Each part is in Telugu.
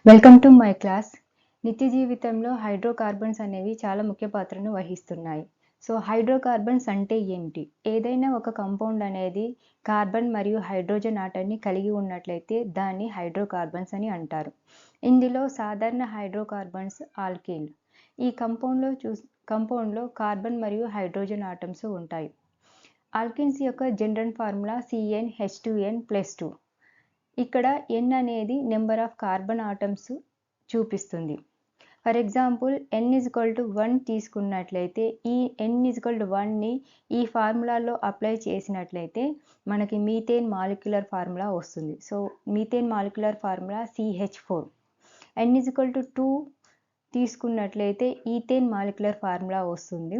Welcome to my class. నిత్య జీవితంలో హైడ్రోకార్బన్స్ అనేవి చాలా ముఖ్య పాత్రను వహిస్తున్నాయి. సో హైడ్రోకార్బన్స్ అంటే ఏమిటి? ఏదైనా ఒక కంపౌండ్ అనేది కార్బన్ మరియు హైడ్రోజన్ ఆటంని కలిగి ఉన్నట్లయితే దాన్ని హైడ్రోకార్బన్స్ అని అంటారు. ఇందులో సాధారణ హైడ్రోకార్బన్స్ ఆల్కీన్. ఈ కంపౌండ్లో కార్బన్ మరియు హైడ్రోజన్ ఆటమ్స్ ఉంటాయి. ఆల్కిన్స్ యొక్క జనరల్ ఫార్ములా CnH2n+2. ఇక్కడ n అనేది నెంబర్ ఆఫ్ కార్బన్ ఆటమ్స్ చూపిస్తుంది. ఫర్ ఎగ్జాంపుల్ n=1 తీసుకున్నట్లయితే ఈ n=1ని ఈ ఫార్ములాలో అప్లై చేసినట్లయితే మనకి మీథేన్ మాలిక్యులర్ ఫార్ములా వస్తుంది. So methane molecular formula CH4. n=2 తీసుకున్నట్లయితే ఈథేన్ మాలిక్యులర్ ఫార్ములా వస్తుంది.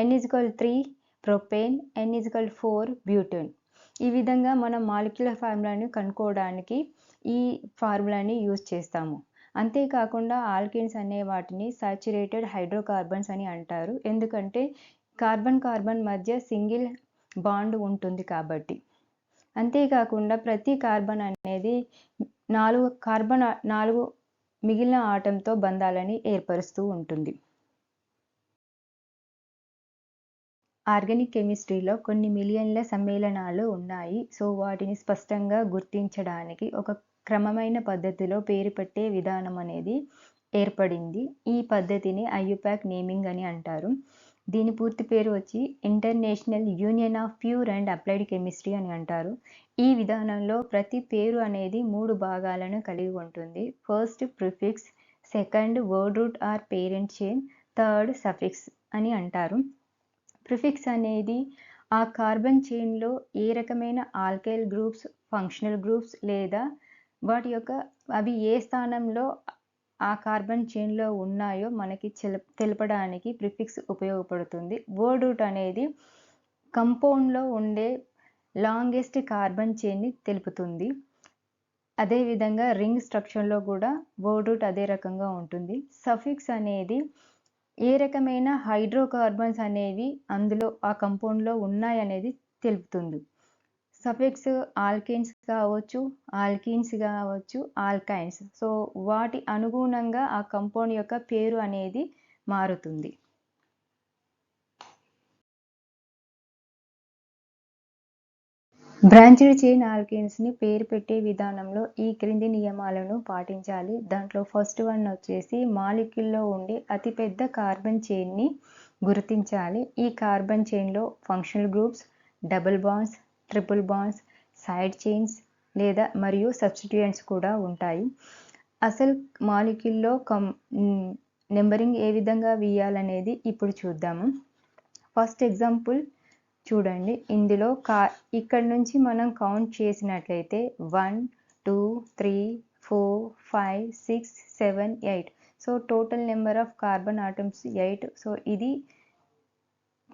n=3 propane, n=4 butane. ఈ విధంగా మనం మాలిక్యులర్ ఫార్ములాని కనుక్కోవడానికి ఈ ఫార్ములాని యూజ్ చేస్తాము. అంతేకాకుండా ఆల్కిన్స్ అనే వాటిని సాచురేటెడ్ హైడ్రోకార్బన్స్ అని అంటారు. ఎందుకంటే కార్బన్ కార్బన్ మధ్య సింగిల్ బాండ్ ఉంటుంది కాబట్టి. అంతేకాకుండా ప్రతి కార్బన్ అనేది 4 మిగిలిన ఆటంతో బంధాలని ఏర్పరుస్తూ ఉంటుంది. ఆర్గానిక్ కెమిస్ట్రీలో కొన్ని మిలియన్ల సమ్మేళనాలు ఉన్నాయి. సో వాటిని స్పష్టంగా గుర్తించడానికి ఒక క్రమమైన పద్ధతిలో పేరు పెట్టే విధానం అనేది ఏర్పడింది. ఈ పద్ధతిని IUPAC నేమింగ్ అని అంటారు. దీని పూర్తి పేరు వచ్చి international union of pure and applied chemistry అని అంటారు. ఈ విధానంలో ప్రతి పేరు అనేది 3 భాగాలను కలిగి ఉంటుంది. First prefix, second word root or parent chain, third suffix అని అంటారు. ప్రిఫిక్స్ అనేది ఆ కార్బన్ చైన్లో ఏ రకమైన ఆల్కైల్ గ్రూప్స్, ఫంక్షనల్ గ్రూప్స్ లేదా వాటి యొక్క అవి ఏ స్థానంలో ఆ కార్బన్ చైన్లో ఉన్నాయో మనకి తెలపడానికి ప్రిఫిక్స్ ఉపయోగపడుతుంది. వర్డ్ రూట్ అనేది కంపౌండ్లో ఉండే లాంగెస్ట్ కార్బన్ చైన్ని తెలుపుతుంది. అదేవిధంగా రింగ్ స్ట్రక్చర్లో కూడా వర్డ్ రూట్ అదే రకంగా ఉంటుంది. సఫిక్స్ అనేది ఏ రకమైన హైడ్రోకార్బన్స్ అనేవి అందులో ఆ కంపౌండ్లో ఉన్నాయనేది తెలుపుతుంది. సఫిక్స్ ఆల్కేన్స్ కావచ్చు, ఆల్కీన్స్ కావచ్చు, ఆల్కైన్స్. సో వాటి అనుగుణంగా ఆ కంపౌండ్ యొక్క పేరు అనేది మారుతుంది. బ్రాంచ్డ్ చైన్ ఆల్కేన్స్ని పేరు పెట్టే విధానంలో ఈ క్రింది నియమాలను పాటించాలి. దాంట్లో ఫస్ట్ వన్ వచ్చేసి మాలిక్యూల్లో ఉండే అతిపెద్ద కార్బన్ చైన్ని గుర్తించాలి. ఈ కార్బన్ చైన్లో functional groups, double bonds, triple bonds, side chains లేదా మరియు సబ్స్టిట్యూయెంట్స్ కూడా ఉంటాయి. అసలు మాలిక్యూల్లో నెంబరింగ్ ఏ విధంగా వేయాలనేది ఇప్పుడు చూద్దాము. ఫస్ట్ ఎగ్జాంపుల్ చూడండి. ఇందులో ఇక్కడ నుంచి మనం కౌంట్ చేసినట్లయితే 1, 2, 3, 4, 5, 6, 7, 8. So total number of carbon atoms 8. So ఇది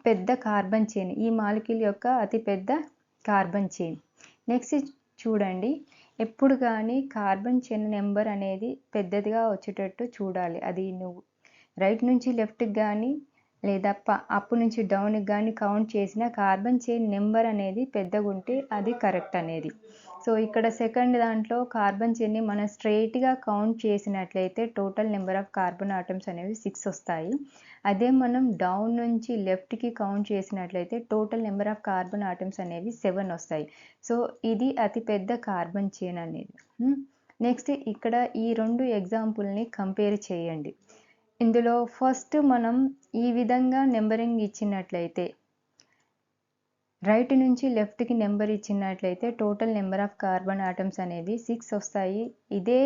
పెద్ద కార్బన్ చైన్, ఈ మాలిక్యూల్ యొక్క అతి పెద్ద కార్బన్ చైన్. నెక్స్ట్ చూడండి, ఎప్పుడు కానీ కార్బన్ చైన్ నెంబర్ అనేది పెద్దదిగా వచ్చేటట్టు చూడాలి. అది నువ్వు రైట్ నుంచి లెఫ్ట్కి కానీ లేదా అప్ నుంచి డౌన్కి కానీ కౌంట్ చేసిన కార్బన్ చైన్ నెంబర్ అనేది పెద్దగా ఉంటే అది కరెక్ట్ అనేది. సో ఇక్కడ సెకండ్ దాంట్లో కార్బన్ చైన్ని మనం స్ట్రైట్గా కౌంట్ చేసినట్లయితే total number of carbon atoms అనేవి 6 వస్తాయి. అదే మనం డౌన్ నుంచి లెఫ్ట్కి కౌంట్ చేసినట్లయితే total number of carbon atoms అనేవి 7 వస్తాయి. సో ఇది అతిపెద్ద కార్బన్ చైన్ అనేది. నెక్స్ట్ ఇక్కడ ఈ 2 ఎగ్జాంపుల్ని కంపేర్ చేయండి. ఇందులో ఫస్ట్ మనం ఈ విధంగా నెంబరింగ్ ఇచ్చినట్లయితే రైట్ నుంచి లెఫ్ట్కి నెంబర్ ఇచ్చినట్లయితే total number of carbon atoms అనేవి 6 వస్తాయి. ఇదే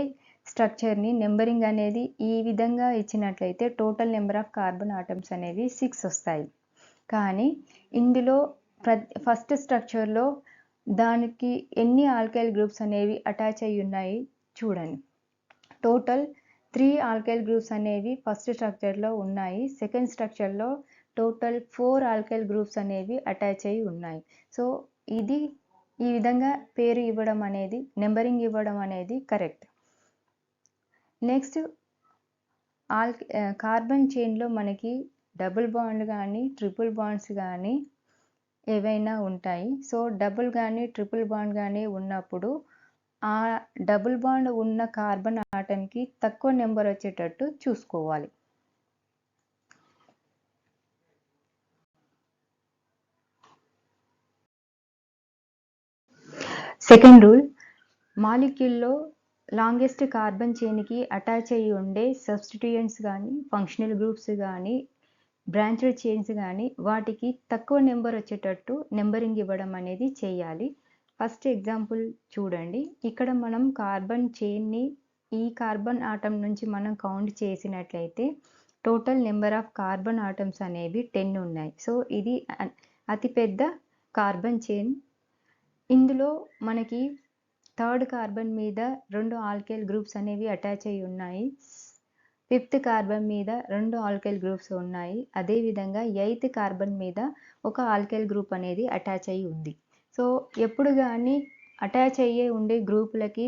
స్ట్రక్చర్ని నెంబరింగ్ అనేది ఈ విధంగా ఇచ్చినట్లయితే total number of carbon atoms అనేవి 6 వస్తాయి. కానీ ఇందులో ఫస్ట్ స్ట్రక్చర్లో దానికి ఎన్ని ఆల్కైల్ గ్రూప్స్ అనేవి అటాచ్ అయి ఉన్నాయి చూడండి. టోటల్ 3 ఆల్కైల్ గ్రూప్స్ అనేవి ఫస్ట్ స్ట్రక్చర్లో ఉన్నాయి. సెకండ్ స్ట్రక్చర్లో టోటల్ 4 ఆల్కైల్ గ్రూప్స్ అనేవి అటాచ్ అయి ఉన్నాయి. సో ఇది ఈ విధంగా పేరు ఇవ్వడం అనేది, నెంబరింగ్ ఇవ్వడం అనేది కరెక్ట్. నెక్స్ట్ కార్బన్ చైన్లో మనకి డబుల్ బాండ్ కానీ ట్రిపుల్ బాండ్స్ కానీ ఏవైనా ఉంటాయి. సో డబుల్ కానీ ట్రిపుల్ బాండ్ కానీ ఉన్నప్పుడు ఆ డబుల్ బాండ్ ఉన్న కార్బన్ ఆటంకి తక్కువ నెంబర్ వచ్చేటట్టు చూసుకోవాలి. సెకండ్ రూల్, మాలిక్యూల్లో లాంగెస్ట్ కార్బన్ చైన్కి అటాచ్ అయ్యి ఉండే సబ్స్టిట్యూయెంట్స్ కానీ, ఫంక్షనల్ గ్రూప్స్ కానీ, బ్రాంచ్డ్ చైన్స్ కానీ వాటికి తక్కువ నెంబర్ వచ్చేటట్టు నెంబరింగ్ ఇవ్వడం అనేది చేయాలి. ఫస్ట్ ఎగ్జాంపుల్ చూడండి. ఇక్కడ మనం కార్బన్ చైన్ని ఈ కార్బన్ ఆటమ్ నుంచి మనం కౌంట్ చేసినట్లయితే total number of carbon atoms అనేవి 10 ఉన్నాయి. సో ఇది అతిపెద్ద కార్బన్ చైన్. ఇందులో మనకి థర్డ్ కార్బన్ మీద 2 ఆల్కైల్ గ్రూప్స్ అనేవి అటాచ్ అయి ఉన్నాయి. 5th కార్బన్ మీద 2 ఆల్కైల్ గ్రూప్స్ ఉన్నాయి. అదేవిధంగా 8th కార్బన్ మీద ఒక ఆల్కైల్ గ్రూప్ అనేది అటాచ్ అయి ఉంది. సో ఎప్పుడు కానీ అటాచ్ అయ్యే ఉండే గ్రూపులకి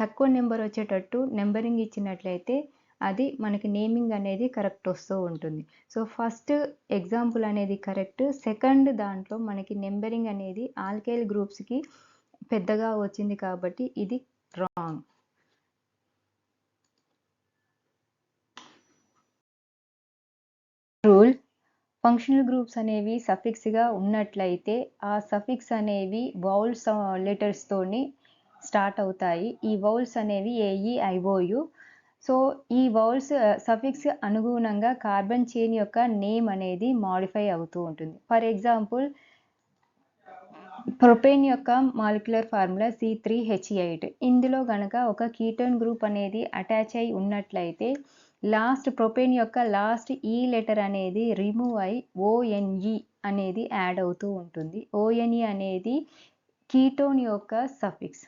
తక్కువ నెంబర్ వచ్చేటట్టు నెంబరింగ్ ఇచ్చినట్లయితే అది మనకి నేమింగ్ అనేది కరెక్ట్ వస్తూ ఉంటుంది. సో ఫస్ట్ ఎగ్జాంపుల్ అనేది కరెక్ట్. సెకండ్ దాంట్లో మనకి నెంబరింగ్ అనేది ఆల్కైల్ గ్రూప్స్కి పెద్దగా వచ్చింది కాబట్టి ఇది రాంగ్. రూల్, ఫంక్షనల్ గ్రూప్స్ అనేవి సఫిక్స్గా ఉన్నట్లయితే ఆ సఫిక్స్ అనేవి వౌల్స్ లెటర్స్తోని స్టార్ట్ అవుతాయి. ఈ వౌల్స్ అనేవి AEIOU. సో ఈ వౌల్స్ సఫిక్స్ అనుగుణంగా కార్బన్ చైన్ యొక్క నేమ్ అనేది మాడిఫై అవుతూ ఉంటుంది. ఫర్ ఎగ్జాంపుల్, ప్రొపేన్ యొక్క మాలిక్యులర్ ఫార్ములా C3H8. ఇందులో కనుక ఒక కీటోన్ గ్రూప్ అనేది అటాచ్ అయి ఉన్నట్లయితే లాస్ట్ ప్రొపేన్ యొక్క లాస్ట్ ఈ లెటర్ అనేది రిమూవ్ అయి ONE అనేది యాడ్ అవుతూ ఉంటుంది. ONE అనేది కీటోన్ యొక్క సఫిక్స్.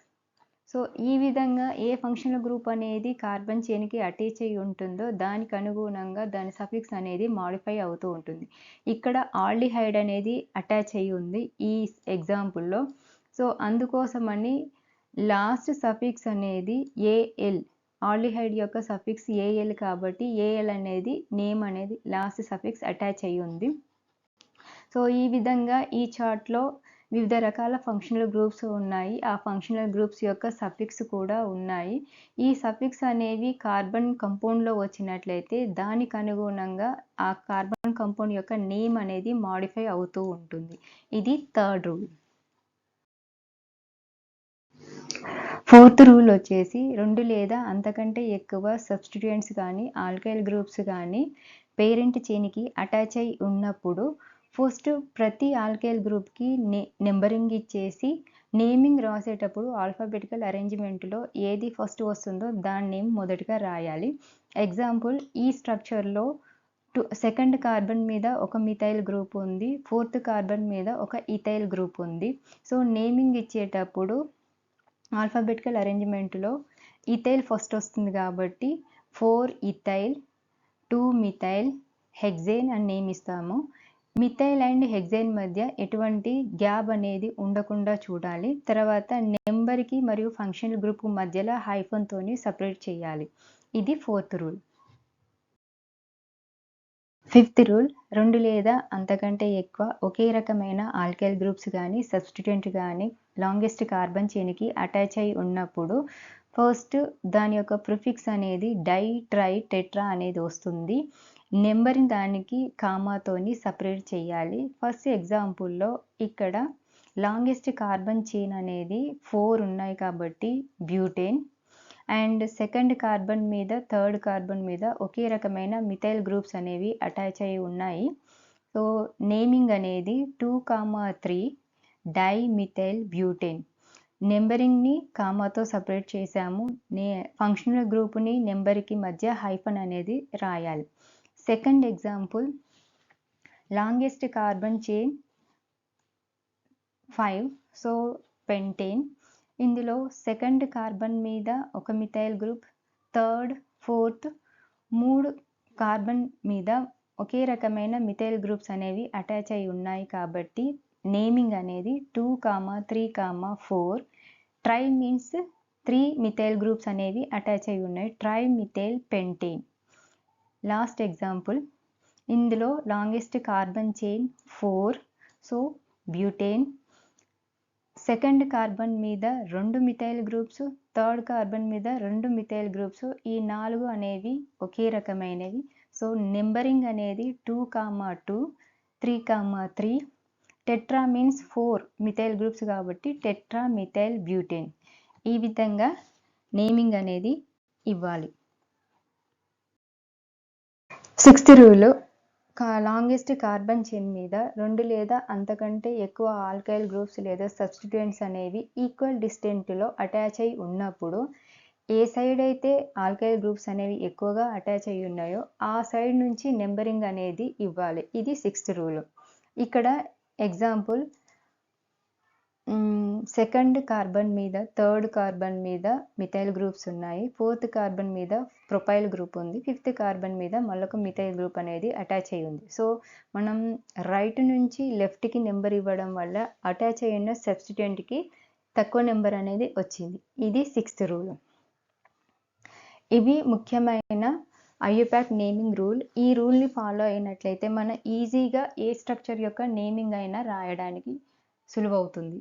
సో ఈ విధంగా ఏ ఫంక్షనల్ గ్రూప్ అనేది కార్బన్ చైన్కి అటాచ్ అయి ఉంటుందో దానికి అనుగుణంగా దాని సఫిక్స్ అనేది మాడిఫై అవుతూ ఉంటుంది. ఇక్కడ ఆల్డిహైడ్ అనేది అటాచ్ అయి ఉంది ఈ ఎగ్జాంపుల్లో. సో అందుకోసమని లాస్ట్ సఫిక్స్ అనేది AL, ఆల్డిహైడ్ యొక్క సఫిక్స్ AL కాబట్టి AL అనేది నేమ్ అనేది లాస్ట్ సఫిక్స్ అటాచ్ అయి ఉంది. సో ఈ విధంగా ఈ చార్ట్లో వివిధ రకాల ఫంక్షనల్ గ్రూప్స్ ఉన్నాయి. ఆ ఫంక్షనల్ గ్రూప్స్ యొక్క సఫిక్స్ కూడా ఉన్నాయి. ఈ సఫిక్స్ అనేవి కార్బన్ కంపౌండ్లో వచ్చినట్లయితే దానికి అనుగుణంగా ఆ కార్బన్ కంపౌండ్ యొక్క నేమ్ అనేది మాడిఫై అవుతూ ఉంటుంది. ఇది థర్డ్ రూల్. ఫోర్త్ రూల్ వచ్చేసి 2 లేదా అంతకంటే ఎక్కువ సబ్స్టిట్యూయెంట్స్ కానీ ఆల్కైల్ గ్రూప్స్ కానీ పేరెంట్ చైన్కి అటాచ్ అయి ఉన్నప్పుడు ఫస్ట్ ప్రతి ఆల్కైల్ గ్రూప్కి నెంబరింగ్ ఇచ్చేసి నేమింగ్ రాసేటప్పుడు ఆల్ఫాబెటికల్ అరేంజ్మెంట్లో ఏది ఫస్ట్ వస్తుందో దాని నేమ్ మొదటగా రాయాలి. ఎగ్జాంపుల్, ఈ స్ట్రక్చర్లో సెకండ్ కార్బన్ మీద ఒక మిథైల్ గ్రూప్ ఉంది, 4th కార్బన్ మీద ఒక ఇథైల్ గ్రూప్ ఉంది. సో నేమింగ్ ఇచ్చేటప్పుడు ఆల్ఫాబెటికల్ అరేంజ్మెంట్లో ఇథైల్ ఫస్ట్ వస్తుంది కాబట్టి 4 ఇథైల్ 2 మిథైల్ హెక్సేన్ అని నేమ్ ఇస్తాము. మిథైల్ అండ్ హెక్సేన్ మధ్య ఎటువంటి గ్యాప్ అనేది ఉండకుండా చూడాలి. తర్వాత నెంబర్కి మరియు ఫంక్షనల్ గ్రూప్ మధ్యలో హైఫన్తోని సపరేట్ చేయాలి. ఇది 4th రూల్. 5th రూల్, 2 లేదా అంతకంటే ఎక్కువ ఒకే రకమైన ఆల్కైల్ గ్రూప్స్ కానీ సబ్స్టిట్యూయెంట్ కానీ లాంగెస్ట్ కార్బన్ చైన్కి అటాచ్ అయి ఉన్నప్పుడు ఫస్ట్ దాని యొక్క ప్రిఫిక్స్ అనేది డై, ట్రై, టెట్రా అనేది వస్తుంది. నెంబరింగ్ దానికి కామాతోని సపరేట్ చేయాలి. ఫస్ట్ ఎగ్జాంపుల్లో ఇక్కడ లాంగెస్ట్ కార్బన్ చైన్ అనేది 4 ఉన్నాయి కాబట్టి బ్యూటేన్, అండ్ సెకండ్ కార్బన్ మీద థర్డ్ కార్బన్ మీద ఒకే రకమైన మిథైల్ గ్రూప్స్ అనేవి అటాచ్ అయి ఉన్నాయి. సో నేమింగ్ అనేది 2,3 డై మిథైల్ బ్యూటేన్. నెంబరింగ్ని కామాతో సపరేట్ చేశాము. ఫంక్షనల్ గ్రూప్ని నెంబర్కి మధ్య హైఫన్ అనేది రాయాలి. Second example, longest carbon chain 5, so pentane. ఇందులో సెకండ్ కార్బన్ మీద ఒక methyl group, third, 4th 3 carbon మీద ఒకే రకమైన మిథైల్ గ్రూప్స్ అనేవి అటాచ్ అయి ఉన్నాయి కాబట్టి నేమింగ్ అనేది 2,3,4. ట్రై మీన్స్ 3 మిథైల్ గ్రూప్స్ అనేవి అటాచ్ అయి ఉన్నాయి. Tri methyl pentane. Last example, ఇందులో longest carbon chain 4, so butane. Second carbon మీద 2 మిథైల్ గ్రూప్స్, థర్డ్ కార్బన్ మీద 2 మిథైల్ గ్రూప్స్. ఈ 4 అనేవి ఒకే రకమైనవి. సో నెంబరింగ్ అనేది 2, 2, 3, 3. టెట్రా మీన్స్ 4 మిథైల్ గ్రూప్స్ కాబట్టి టెట్రా మిథైల్ బ్యూటేన్. ఈ విధంగా నేమింగ్ అనేది ఇవ్వాలి. 6th rule, longest carbon chain మీద 2 లేదా అంతకంటే ఎక్కువ ఆల్కైల్ గ్రూప్స్ లేదా సబ్స్టిట్యూయెంట్స్ అనేవి ఈక్వల్ డిస్టెంట్లో అటాచ్ అయి ఉన్నప్పుడు ఏ సైడ్ అయితే ఆల్కైల్ గ్రూప్స్ అనేవి ఎక్కువగా అటాచ్ అయి ఉన్నాయో ఆ సైడ్ నుంచి నెంబరింగ్ అనేది ఇవ్వాలి. ఇది 6th రూల్. ఇక్కడ ఎగ్జాంపుల్, సెకండ్ కార్బన్ మీద, థర్డ్ కార్బన్ మీద మిథైల్ గ్రూప్స్ ఉన్నాయి, 4th కార్బన్ మీద ప్రొపైల్ గ్రూప్ ఉంది, 5th కార్బన్ మీద మళ్ళొక మిథైల్ గ్రూప్ అనేది అటాచ్ అయి ఉంది. సో మనం రైట్ నుంచి లెఫ్ట్కి నెంబర్ ఇవ్వడం వల్ల అటాచ్ అయి ఉన్న సబ్స్టిట్యూయెంట్కి తక్కువ నెంబర్ అనేది వచ్చింది. ఇది 6th రూల్. ఇవి ముఖ్యమైన IUPAC నేమింగ్ రూల్. ఈ రూల్ని ఫాలో అయినట్లయితే మనం ఈజీగా ఏ స్ట్రక్చర్ యొక్క నేమింగ్ అయినా రాయడానికి సులువవుతుంది.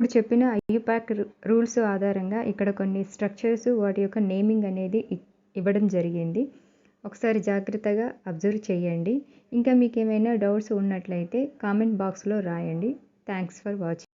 ఇప్పుడు చెప్పిన IUPAC రూల్స్ ఆధారంగా ఇక్కడ కొన్ని స్ట్రక్చర్స్, వాటి యొక్క నేమింగ్ అనేది ఇవ్వడం జరిగింది. ఒకసారి జాగ్రత్తగా అబ్జర్వ్ చేయండి. ఇంకా మీకు ఏమైనా డౌట్స్ ఉన్నట్లయితే కామెంట్ బాక్స్లో రాయండి. Thanks for watching.